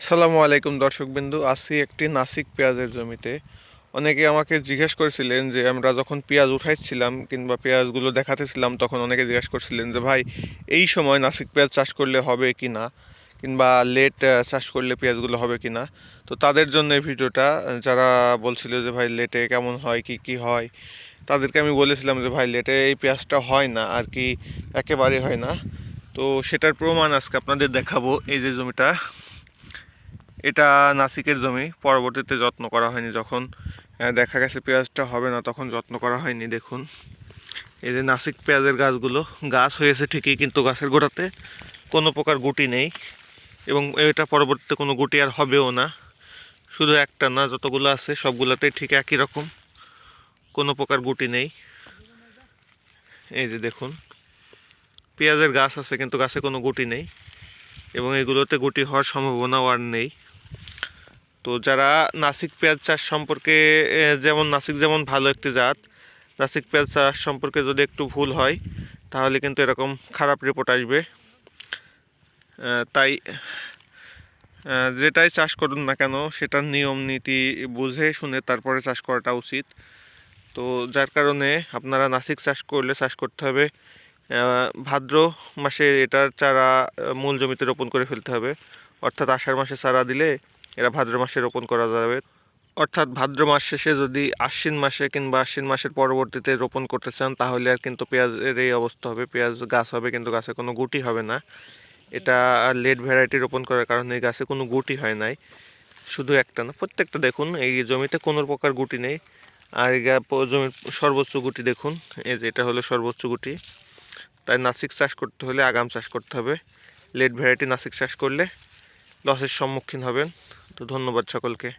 সালামু আলাইকুম দর্শকবিন্দু, আছি একটি নাসিক পেঁয়াজের জমিতে। অনেকে আমাকে জিজ্ঞেস করেছিলেন যে আমরা যখন পেঁয়াজ উঠাইছিলাম কিংবা পেঁয়াজগুলো দেখাতেছিলাম, তখন অনেকে জিজ্ঞেস করছিলেন যে ভাই এই সময় নাসিক পেঁয়াজ চাষ করলে হবে কি না, কিংবা লেট চাষ করলে পেঁয়াজগুলো হবে কি না। তো তাদের জন্য এই ভিডিওটা, যারা বলছিল যে ভাই লেটে কেমন হয়, কি কি হয়, তাদেরকে আমি বলেছিলাম যে ভাই লেটে এই পেঁয়াজটা হয় না আর কি, একেবারে হয় না। তো সেটার প্রমাণ আজকে আপনাদের দেখাবো। এই যে জমিটা, এটা নাসিকের জমি। পরবর্তীতে যত্ন করা হয়নি, যখন দেখা গেছে পেঁয়াজটা হবে না তখন যত্ন করা হয়নি। দেখুন এই যে নাসিক পেঁয়াজের গাছগুলো, গাছ হয়েছে ঠিকই কিন্তু গাছের গোড়াতে কোনো প্রকার গুটি নেই, এবং এটা পরবর্তীতে কোনো গুটি আর হবেও না। শুধু একটা না, যতগুলো আছে সবগুলোতেই ঠিক একই রকম, কোনো প্রকার গুটি নেই। এই যে দেখুন, পেঁয়াজের গাছ আছে কিন্তু গাছে কোনো গুটি নেই, এবং এগুলোতে গুটি হওয়ার সম্ভাবনাও আর নেই। তো যারা নাসিক পেঁয়াজ চাষ সম্পর্কে, যেমন নাসিক যেমন ভালো একটি জাত, নাসিক পেঁয়াজ চাষ সম্পর্কে যদি একটু ভুল হয় তাহলে কিন্তু এরকম খারাপ রিপোর্ট আসবে। তাই যেটাই চাষ করুন না কেন সেটার নিয়ম নীতি বুঝে শুনে তারপরে চাষ করাটা উচিত। তো যার কারণে আপনারা নাসিক চাষ করলে চাষ করতে হবে ভাদ্র মাসে। এটার চারা মূল জমিতে রোপণ করে ফেলতে হবে, অর্থাৎ আষাঢ় মাসে চারা দিলে এরা ভাদ্র মাসে রোপণ করা যাবে। অর্থাৎ ভাদ্র মাস শেষে যদি আশ্বিন মাসে কিংবা আশ্বিন মাসের পরবর্তীতে রোপণ করতে চান তাহলে আর কিন্তু পেঁয়াজের এই অবস্থা হবে, পেঁয়াজ গাছ হবে কিন্তু গাছে কোনো গুটি হবে না। এটা লেট ভ্যারাইটি রোপণ করার কারণে এই গাছে কোনো গুটি হয় নাই, শুধু একটা না প্রত্যেকটা। দেখুন এই জমিতে কোনো প্রকার গুটি নেই, আর এই জমির সর্বোচ্চ গুটি দেখুন, এই যে এটা হলো সর্বোচ্চ গুটি। তাই নাসিক চাষ করতে হলে আগাম চাষ করতে হবে। লেট ভ্যারাইটি নাসিক চাষ করলে লসের সম্মুখীন হবেন। তো ধন্যবাদ সকলকে।